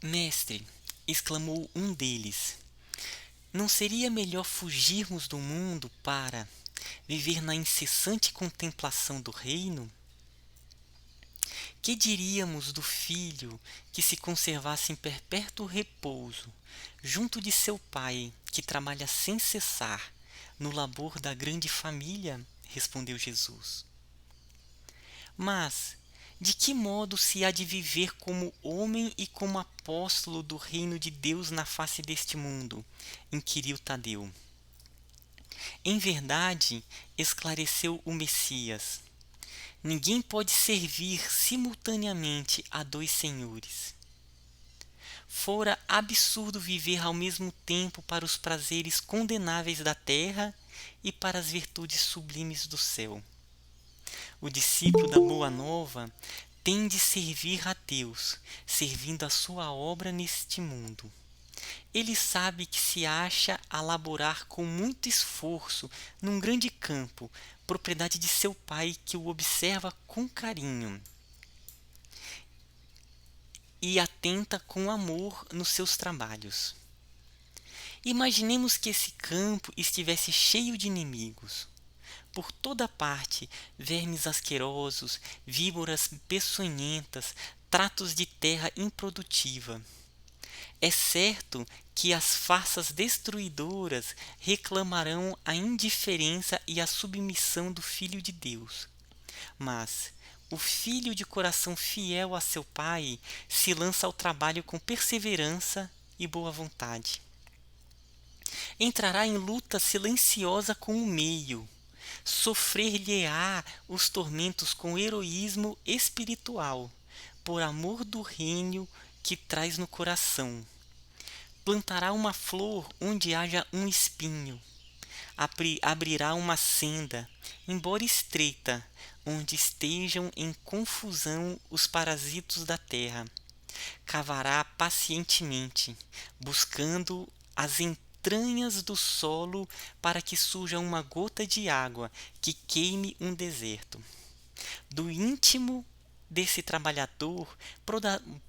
Mestre, exclamou um deles, não seria melhor fugirmos do mundo para viver na incessante contemplação do reino? Que diríamos do filho que se conservasse em perpétuo repouso, junto de seu pai, que trabalha sem cessar no labor da grande família? Respondeu Jesus. Mas de que modo se há de viver como homem e como apóstolo do reino de Deus na face deste mundo? Inquiriu Tadeu. Em verdade, esclareceu o Messias, ninguém pode servir simultaneamente a dois senhores. Fora absurdo viver ao mesmo tempo para os prazeres condenáveis da terra e para as virtudes sublimes do céu. O discípulo da Boa Nova tem de servir a Deus, servindo a sua obra neste mundo. Ele sabe que se acha a laborar com muito esforço num grande campo, propriedade de seu pai que o observa com carinho e atenta com amor nos seus trabalhos. Imaginemos que esse campo estivesse cheio de inimigos. Por toda parte, vermes asquerosos, víboras peçonhentas, tratos de terra improdutiva. É certo que as farsas destruidoras reclamarão a indiferença e a submissão do Filho de Deus. Mas o filho de coração fiel a seu pai se lança ao trabalho com perseverança e boa vontade. Entrará em luta silenciosa com o meio. Sofrer-lhe-á os tormentos com heroísmo espiritual, por amor do reino que traz no coração. Plantará uma flor onde haja um espinho. Abrirá uma senda, embora estreita, onde estejam em confusão os parasitos da terra. Cavará pacientemente, buscando as entranhas do solo para que surja uma gota de água que queime um deserto. Do íntimo desse trabalhador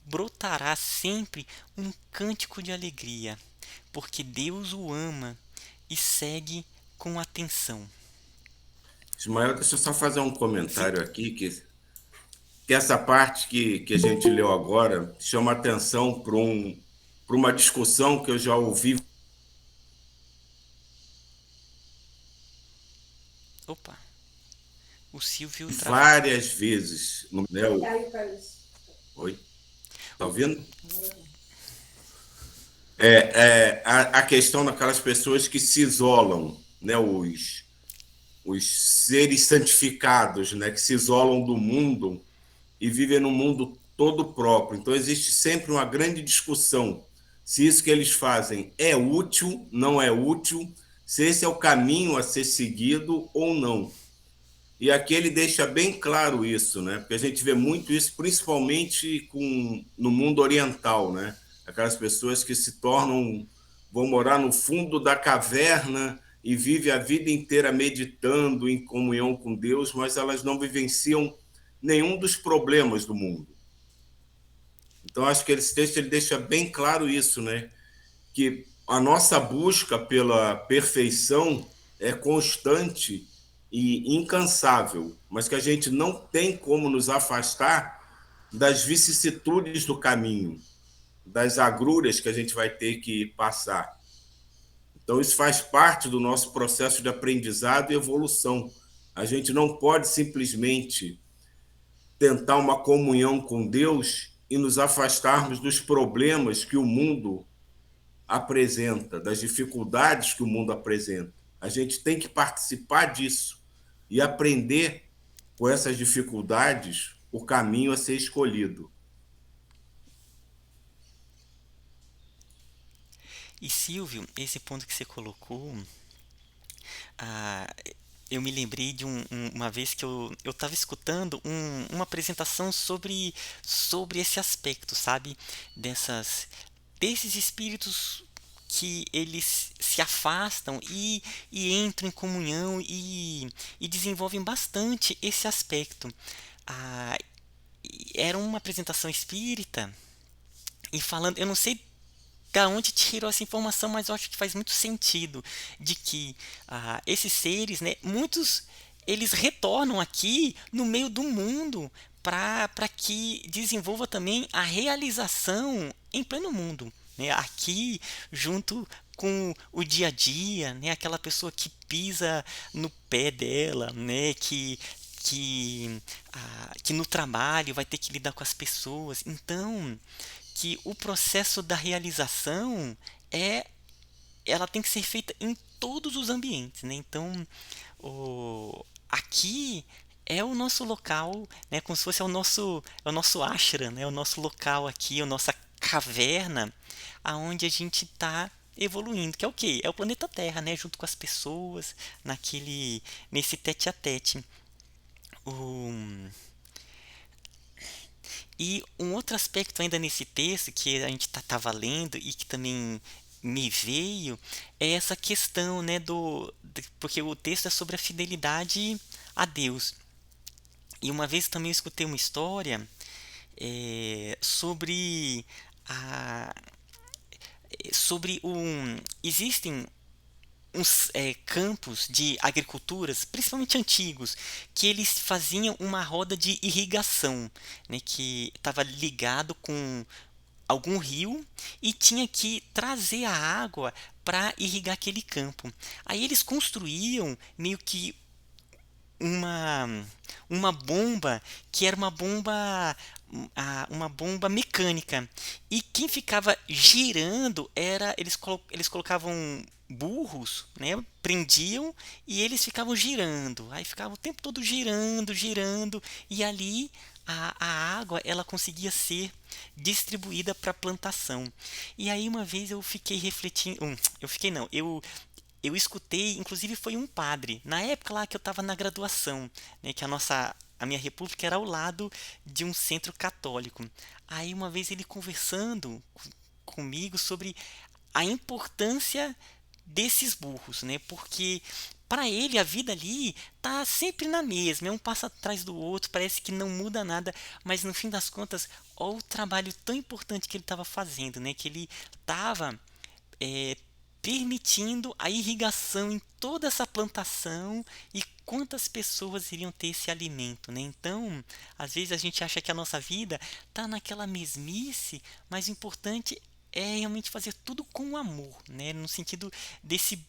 brotará sempre um cântico de alegria, porque Deus o ama e segue com atenção. Ismael, deixa eu só fazer um Sim, comentário aqui, que essa parte que a gente leu agora chama atenção para uma discussão que eu já ouvi opa, o Silvio travou. várias vezes. Né? Oi? Tá ouvindo? A questão daquelas pessoas que se isolam, né? Os seres santificados, né? Que se isolam do mundo e vivem num mundo todo próprio. Então existe sempre uma grande discussão se isso que eles fazem é útil, não é útil, se esse é o caminho a ser seguido ou não. E aqui ele deixa bem claro isso, né? Porque a gente vê muito isso, principalmente no mundo oriental, né? Aquelas pessoas que se tornam, vão morar no fundo da caverna e vivem a vida inteira meditando em comunhão com Deus, mas elas não vivenciam nenhum dos problemas do mundo. Então acho que esse texto ele deixa bem claro isso, né? Que a nossa busca pela perfeição é constante e incansável, mas que a gente não tem como nos afastar das vicissitudes do caminho, das agruras que a gente vai ter que passar. Então, isso faz parte do nosso processo de aprendizado e evolução. A gente não pode simplesmente tentar uma comunhão com Deus e nos afastarmos dos problemas que o mundo apresenta, das dificuldades que o mundo apresenta. A gente tem que participar disso e aprender com essas dificuldades o caminho a ser escolhido. E Silvio, esse ponto que você colocou, ah, eu me lembrei de uma vez que eu estava escutando uma apresentação sobre esse aspecto, sabe? Desses espíritos que eles se afastam e entram em comunhão e desenvolvem bastante esse aspecto. Ah, era uma apresentação espírita E falando, eu não sei da onde tirou essa informação, mas eu acho que faz muito sentido de que esses seres, né, muitos eles retornam aqui no meio do mundo para que desenvolva também a realização em pleno mundo, né, aqui junto com o dia a dia, né, aquela pessoa que pisa no pé dela, né, que no trabalho vai ter que lidar com as pessoas. Então, que o processo da realização é ela tem que ser feita em todos os ambientes, né? Então, aqui é o nosso local, né? Como se fosse é o nosso ashram, né? O nosso local aqui, a nossa caverna, aonde a gente está evoluindo, que é o quê? É o planeta Terra, né? Junto com as pessoas, nesse tete a tete. O, E um outro aspecto ainda nesse texto que a gente estava lendo e que também me veio é essa questão, né, porque o texto é sobre a fidelidade a Deus. E uma vez também eu escutei uma história a, sobre existem uns campos de agriculturas, principalmente antigos, que eles faziam uma roda de irrigação, né, que estava ligado com algum rio e tinha que trazer a água para irrigar aquele campo. Aí eles construíam meio que uma uma bomba que era uma bomba mecânica, e quem ficava girando era eles colocavam burros, né, prendiam e eles ficavam girando, aí ficava o tempo todo girando, girando, e ali a água ela conseguia ser distribuída para a plantação. E aí uma vez eu fiquei refletindo, eu fiquei não, eu escutei, inclusive foi um padre, na época lá que eu estava na graduação, né, que a minha república era ao lado de um centro católico. Aí uma vez ele conversando comigo sobre a importância desses burros, né? Porque para ele a vida ali tá sempre na mesma, é um passo atrás do outro, parece que não muda nada, mas no fim das contas, olha o trabalho tão importante que ele estava fazendo, né? Que ele estava é, permitindo a irrigação em toda essa plantação, e quantas pessoas iriam ter esse alimento, né? Então, às vezes a gente acha que a nossa vida está naquela mesmice, mas o importante é realmente fazer tudo com amor, né? No sentido desse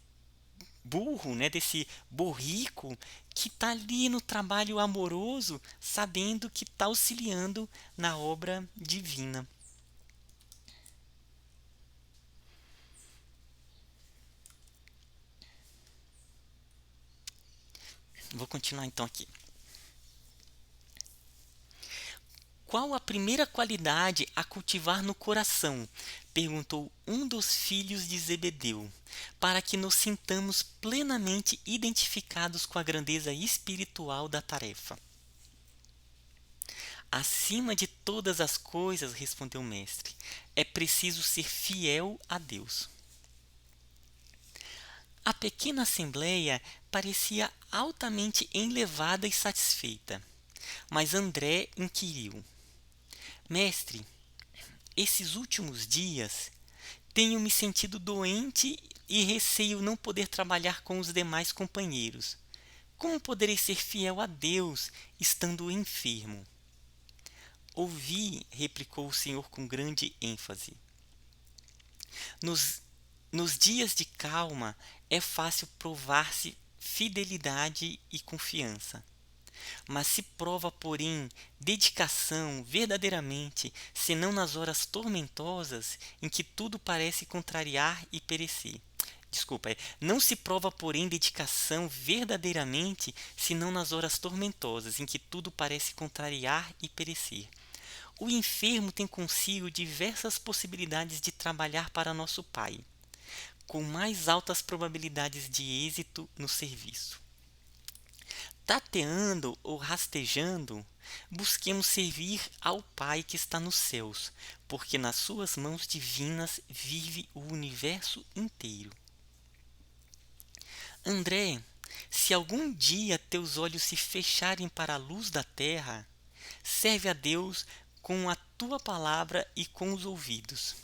burro, né? Desse borrico que está ali no trabalho amoroso, sabendo que está auxiliando na obra divina. Vou continuar então aqui. Qual a primeira qualidade a cultivar no coração? Perguntou um dos filhos de Zebedeu, para que nos sintamos plenamente identificados com a grandeza espiritual da tarefa. Acima de todas as coisas, respondeu o mestre, é preciso ser fiel a Deus. A pequena assembleia parecia altamente enlevada e satisfeita, mas André inquiriu: Mestre, esses últimos dias tenho me sentido doente e receio não poder trabalhar com os demais companheiros. Como poderei ser fiel a Deus estando enfermo? Ouvi, replicou o senhor com grande ênfase. Nos, nos dias de calma é fácil provar-se fidelidade e confiança. Mas se prova, porém, dedicação verdadeiramente, senão nas horas tormentosas em que tudo parece contrariar e perecer. Desculpa, não se prova, porém, dedicação verdadeiramente, senão nas horas tormentosas em que tudo parece contrariar e perecer. O enfermo tem consigo diversas possibilidades de trabalhar para nosso Pai, com mais altas probabilidades de êxito no serviço. Tateando ou rastejando, busquemos servir ao Pai que está nos céus, porque nas suas mãos divinas vive o universo inteiro. André, se algum dia teus olhos se fecharem para a luz da terra, serve a Deus com a tua palavra e com os ouvidos.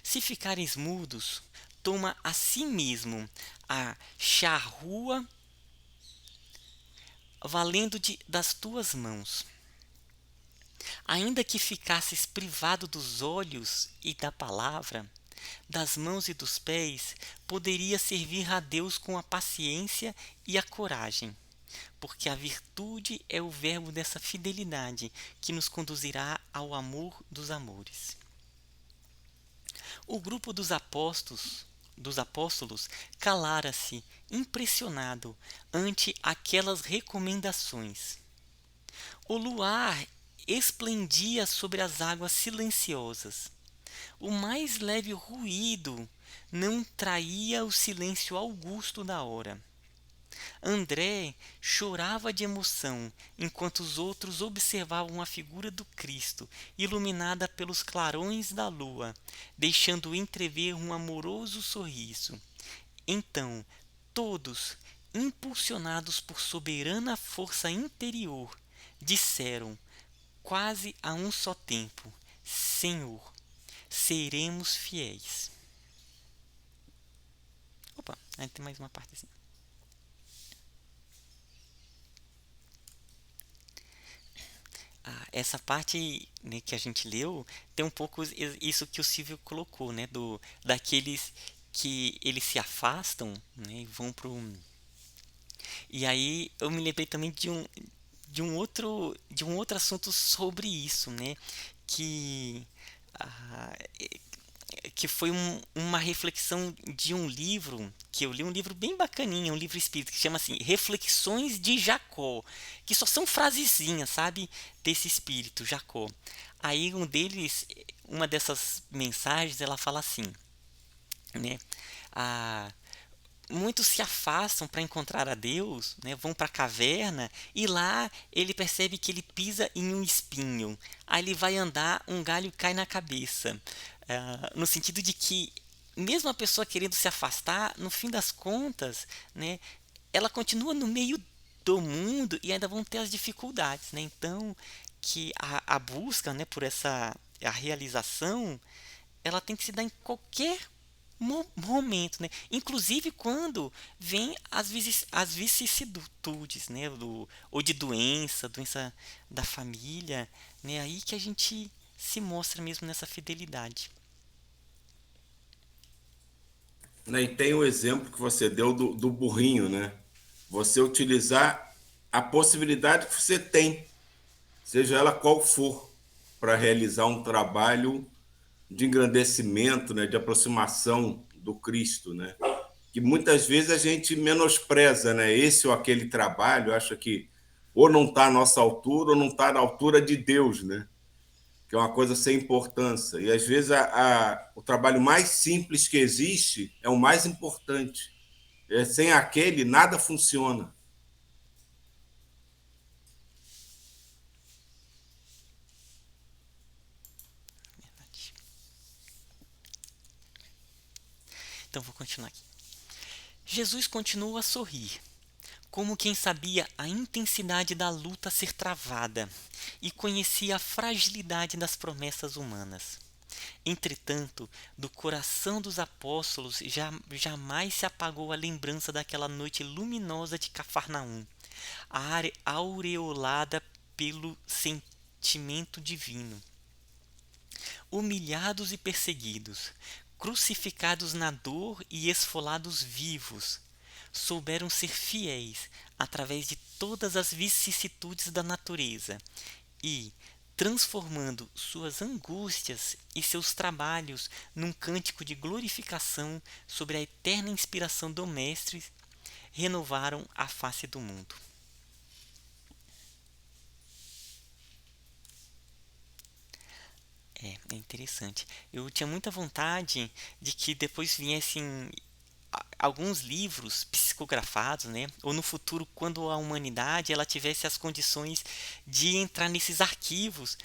Se ficares mudos, toma a si mesmo a charrua, valendo-te das tuas mãos. Ainda que ficasses privado dos olhos e da palavra, das mãos e dos pés, poderia servir a Deus com a paciência e a coragem, porque a virtude é o verbo dessa fidelidade que nos conduzirá ao amor dos amores. O grupo dos apóstolos calara-se, impressionado ante aquelas recomendações. O luar esplendia sobre as águas silenciosas. O mais leve ruído não traía o silêncio augusto da hora. André chorava de emoção, enquanto os outros observavam a figura do Cristo, iluminada pelos clarões da lua, deixando entrever um amoroso sorriso. Então, todos, impulsionados por soberana força interior, disseram, quase a um só tempo: Senhor, seremos fiéis. Opa, aí tem mais uma partezinha. Essa parte, né, que a gente leu tem um pouco isso que o Silvio colocou, né, daqueles que eles se afastam, né, e vão pro. E aí eu me lembrei também de um outro assunto sobre isso, né, que ah, que foi uma reflexão de um livro que eu li, um livro bem bacaninha, um livro espírita que chama assim Reflexões de Jacó, que só são frasezinhas, sabe, desse espírito Jacó. Aí uma dessas mensagens, ela fala assim, né? Ah, muitos se afastam para encontrar a Deus, né, vão para a caverna e lá ele percebe que ele pisa em um espinho. Aí ele vai andar, um galho cai na cabeça. No sentido de que, mesmo a pessoa querendo se afastar, no fim das contas, né, ela continua no meio do mundo e ainda vão ter as dificuldades. Né? Então, que a busca, né, por a realização, ela tem que se dar em qualquer momento, né? Inclusive quando vem as vicissitudes, né? Ou de doença da família, né? Aí que a gente se mostra mesmo nessa fidelidade. Né? E tem o exemplo que você deu do burrinho, né? Você utilizar a possibilidade que você tem, seja ela qual for, para realizar um trabalho de engrandecimento, né, de aproximação do Cristo, né? Que muitas vezes a gente menospreza, né, esse ou aquele trabalho, acha que ou não está à nossa altura ou não está na altura de Deus, né? Que é uma coisa sem importância. E às vezes o trabalho mais simples que existe é o mais importante. Sem aquele, nada funciona. Então vou continuar aqui. Jesus continua a sorrir, como quem sabia a intensidade da luta a ser travada e conhecia a fragilidade das promessas humanas. Entretanto, do coração dos apóstolos jamais se apagou a lembrança daquela noite luminosa de Cafarnaum, aureolada pelo sentimento divino. Humilhados e perseguidos, crucificados na dor e esfolados vivos, souberam ser fiéis através de todas as vicissitudes da natureza e, transformando suas angústias e seus trabalhos num cântico de glorificação sobre a eterna inspiração do Mestre, renovaram a face do mundo. É interessante. Eu tinha muita vontade de que depois viessem alguns livros psicografados, né? Ou no futuro, quando a humanidade ela tivesse as condições de entrar nesses arquivos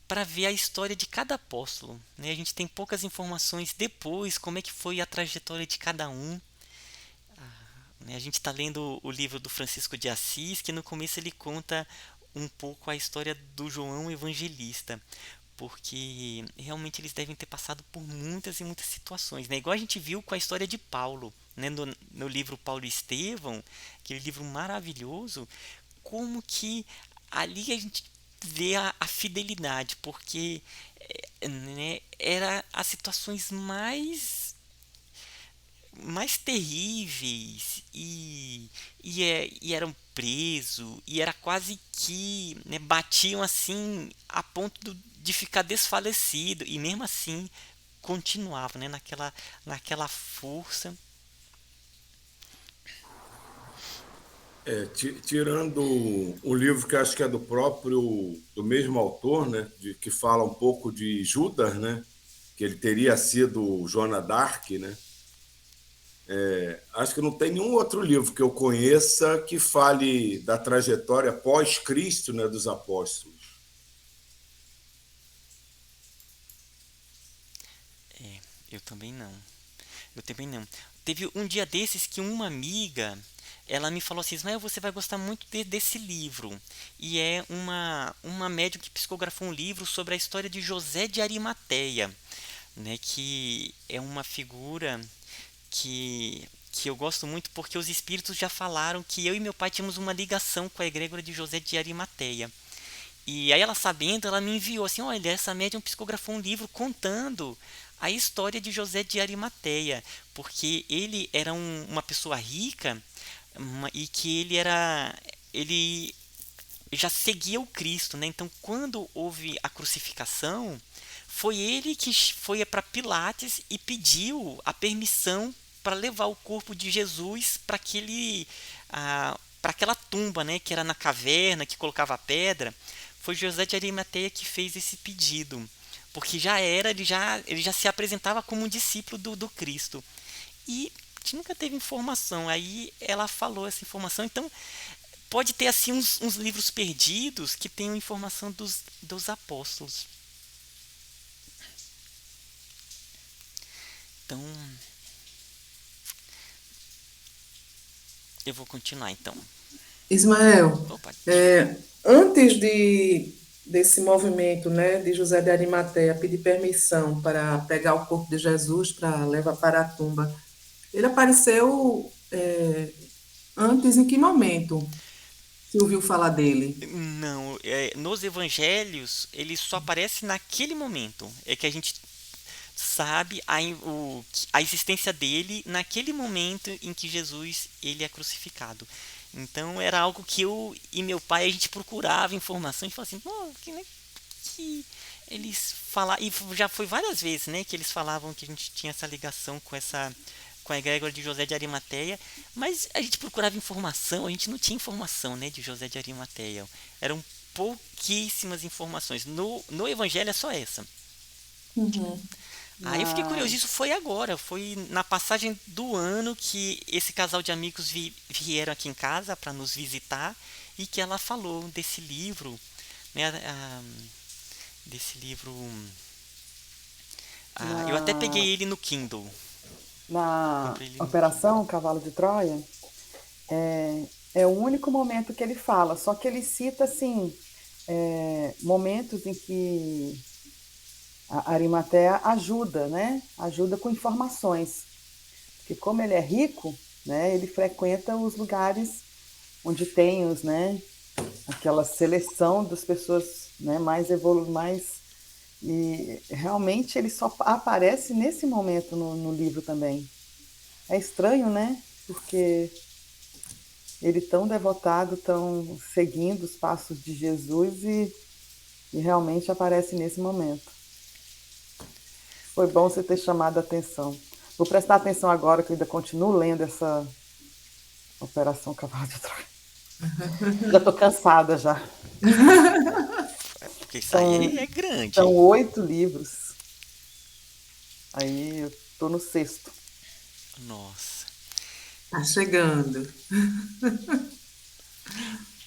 para ver a história de cada apóstolo, né? A gente tem poucas informações depois, como é que foi a trajetória de cada um. Né? A gente está lendo o livro do Francisco de Assis, que no começo ele conta um pouco a história do João Evangelista. porque realmente eles devem ter passado por muitas e muitas situações, né? Igual a gente viu com a história de Paulo, né? No livro Paulo e Estevão, aquele livro maravilhoso, como que ali a gente vê a fidelidade, porque né, era as situações mais terríveis e eram presos e era quase que né, batiam assim a ponto de ficar desfalecido e mesmo assim continuavam né, naquela força. Tirando um livro que acho que é do mesmo autor, né, que fala um pouco de Judas, né, que ele teria sido Joana d'Arc, né? Acho que não tem nenhum outro livro que eu conheça que fale da trajetória pós-Cristo, né, dos apóstolos. Eu também não. Eu também não. Teve um dia desses que uma amiga, ela me falou assim, Ismael, você vai gostar muito desse livro. E é uma médium que psicografou um livro sobre a história de José de Arimateia, né, que é uma figura que eu gosto muito porque os espíritos já falaram que eu e meu pai tínhamos uma ligação com a egrégora de José de Arimateia. E aí ela sabendo, ela me enviou assim, olha, essa médium psicografou um livro contando a história de José de Arimateia, porque ele era uma pessoa rica e que ele já seguia o Cristo, né? Então, quando houve a crucificação, foi ele que foi para Pilates e pediu a permissão para levar o corpo de Jesus para para aquela tumba, né, que era na caverna, que colocava a pedra. Foi José de Arimateia que fez esse pedido, porque ele já se apresentava como um discípulo do Cristo. E a gente nunca teve informação. Aí ela falou essa informação. Então, pode ter assim uns livros perdidos que tenham informação dos apóstolos. Então, eu vou continuar então. Ismael, Opa, antes desse movimento, né, de José de Arimateia pedir permissão para pegar o corpo de Jesus para levar para a tumba, ele apareceu antes em que momento? Você ouviu falar dele? não, nos evangelhos ele só aparece naquele momento. É que a gente sabe a existência dele naquele momento em que Jesus ele é crucificado. Então era algo que eu e meu pai a gente procurava informação e falava assim, pô, que eles falavam, e já foi várias vezes, né, que eles falavam que a gente tinha essa ligação com a egrégora de José de Arimateia, mas a gente procurava informação, a gente não tinha informação, né, de José de Arimateia. Eram pouquíssimas informações. No evangelho é só essa. Uhum. Aí eu fiquei Ah, curioso, isso foi agora, foi na passagem do ano que esse casal de amigos vieram aqui em casa para nos visitar e que ela falou desse livro, né, desse livro. Eu até na, peguei ele no Kindle, na comprei ele no Kindle. Operação Cavalo de Troia, é o único momento que ele fala, só que ele cita assim momentos em que a Arimatea ajuda, né? Ajuda com informações, porque como ele é rico, né? Ele frequenta os lugares onde tem os, né? Aquela seleção das pessoas, né? Mais e realmente ele só aparece nesse momento no livro também. É estranho, né? Porque ele tão devotado, tão seguindo os passos de Jesus e realmente aparece nesse momento. Foi bom você ter chamado a atenção. Vou prestar atenção agora, que eu ainda continuo lendo essa Operação Cavalo de Troia. Já estou cansada já. Porque isso aí São, é grande, são hein? 8 livros. Aí eu estou no sexto. Nossa. tá chegando.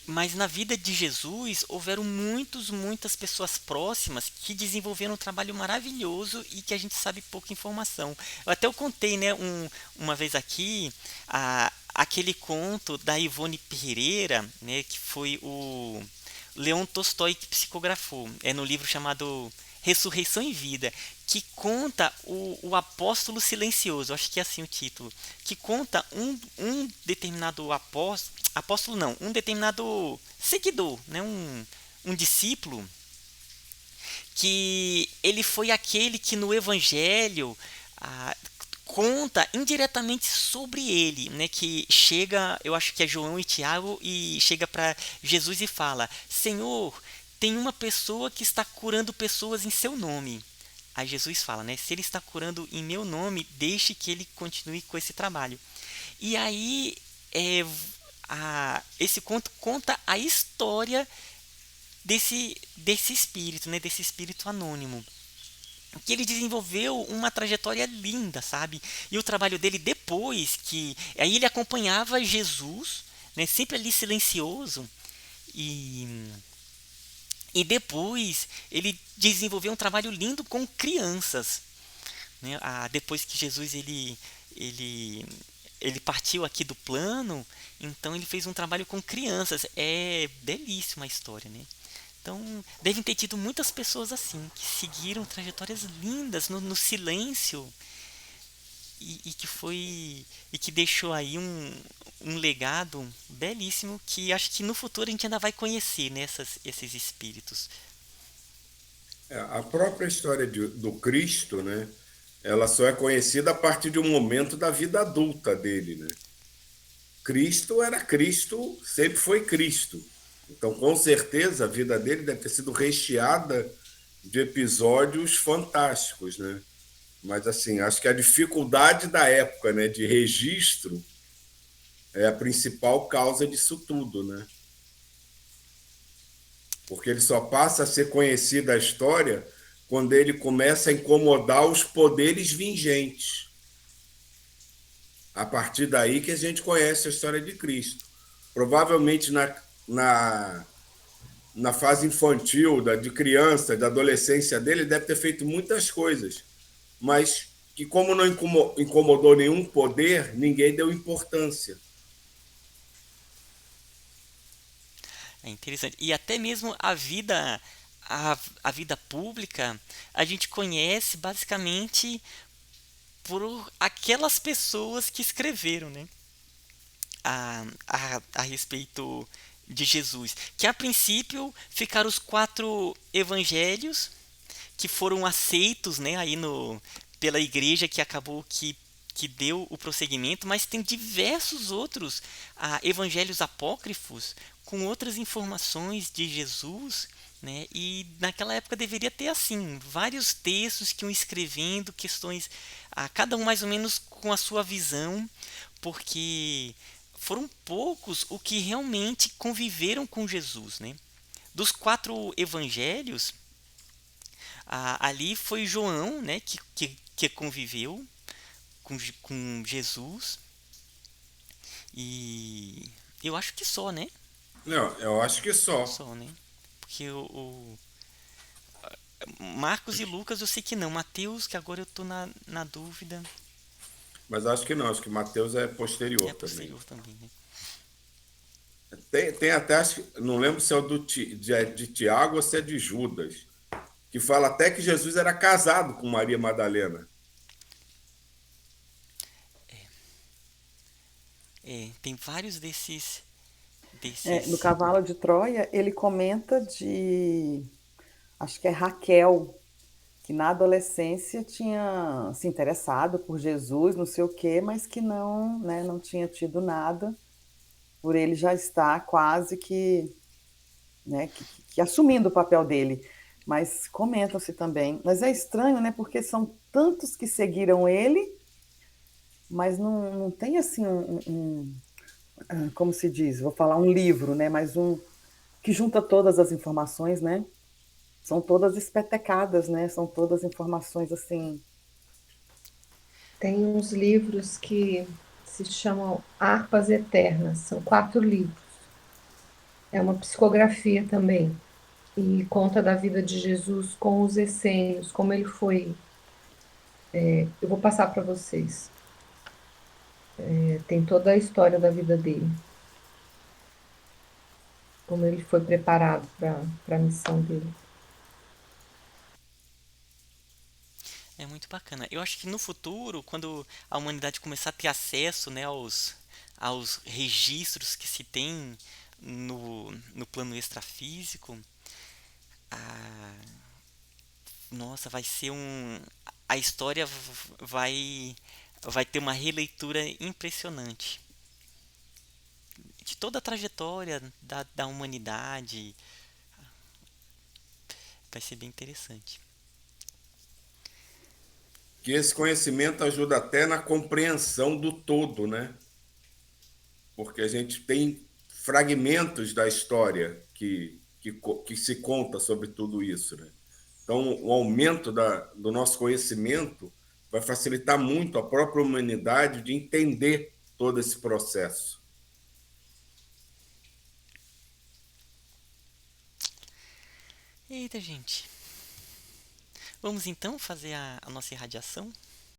Mas na vida de Jesus houveram muitas pessoas próximas que desenvolveram um trabalho maravilhoso e que a gente sabe pouca informação. Eu contei, né, uma vez aqui, aquele conto da Ivone Pereira, né, que foi o Leon Tolstói que psicografou. É no livro chamado Ressurreição e Vida, que conta o apóstolo silencioso, acho que é assim o título, que conta um determinado apóstolo não, um determinado seguidor, né, um discípulo, que ele foi aquele que no Evangelho ah, conta indiretamente sobre ele, né? Que chega, eu acho que é João e Tiago, e chega para Jesus e fala: Senhor, tem uma pessoa que está curando pessoas em seu nome. Aí Jesus fala, né? Se ele está curando em meu nome, deixe que ele continue com esse trabalho. E aí é, esse conto conta a história desse espírito, né? Desse espírito anônimo, que ele desenvolveu uma trajetória linda, sabe? E o trabalho dele depois que aí ele acompanhava Jesus, né? Sempre ali silencioso, e depois ele desenvolveu um trabalho lindo com crianças, né? Depois que Jesus ele ele partiu aqui do plano, então ele fez um trabalho com crianças. É belíssima a história, né? Então, devem ter tido muitas pessoas assim, que seguiram trajetórias lindas no silêncio, e que deixou aí um legado belíssimo, que acho que no futuro a gente ainda vai conhecer, né, esses espíritos. A própria história do Cristo, né? Ela só é conhecida a partir de um momento da vida adulta dele, né? Cristo era Cristo, sempre foi Cristo. Então, com certeza, a vida dele deve ter sido recheada de episódios fantásticos, né? Mas, assim, acho que a dificuldade da época, né, de registro é a principal causa disso tudo, né? Porque ele só passa a ser conhecido a história quando ele começa a incomodar os poderes vigentes. A partir daí que a gente conhece a história de Cristo. Provavelmente na, na fase infantil, de criança, da adolescência dele, deve ter feito muitas coisas, mas que como não incomodou nenhum poder, ninguém deu importância. É interessante. E até mesmo a vida pública, a gente conhece basicamente por aquelas pessoas que escreveram, né, a respeito de Jesus. Que a princípio ficaram os quatro evangelhos, que foram aceitos, né, aí pela igreja, que acabou que deu o prosseguimento, mas tem diversos outros evangelhos apócrifos com outras informações de Jesus, né? E naquela época deveria ter assim vários textos que iam escrevendo questões, cada um mais ou menos com a sua visão, porque foram poucos o que realmente conviveram com Jesus, né? Dos quatro evangelhos, ali foi João, né, que conviveu com Jesus, e eu acho que só, né? Não, eu acho que só. Só, né? Porque o Marcos e Lucas eu sei que não. Mateus, que agora eu tô na dúvida, Mas acho que não, acho que Mateus é é posterior também. posterior também, né? Tem até, não lembro se é o de Tiago ou se é de Judas, que fala até que Jesus era casado com Maria Madalena. Tem vários desses No desses Cavalo de Troia, ele comenta de, acho que é Raquel, que na adolescência tinha se interessado por Jesus, não sei o quê, mas que não, né, não tinha tido nada, por ele já estar quase que, né, que assumindo o papel dele. Mas comentam-se também. Mas é estranho, né, porque são tantos que seguiram ele, mas não tem assim como se diz, vou falar um livro, né, mas que junta todas as informações, né? São todas espetecadas, né? São todas informações assim. Tem uns livros que se chamam Harpas Eternas, são 4 livros. É uma psicografia também. E conta da vida de Jesus com os essênios, como ele foi. Eu vou passar para vocês. Tem toda a história da vida dele, como ele foi preparado para a missão dele. É muito bacana. Eu acho que no futuro, quando a humanidade começar a ter acesso, né, aos registros que se tem no plano extrafísico, a, nossa, vai ser a história vai ter uma releitura impressionante de toda a trajetória da humanidade. Vai ser bem interessante. Que esse conhecimento ajuda até na compreensão do todo, né? Porque a gente tem fragmentos da história que se conta sobre tudo isso, né? Então, o aumento do nosso conhecimento vai facilitar muito a própria humanidade de entender todo esse processo. Eita, gente. Vamos então fazer a nossa irradiação?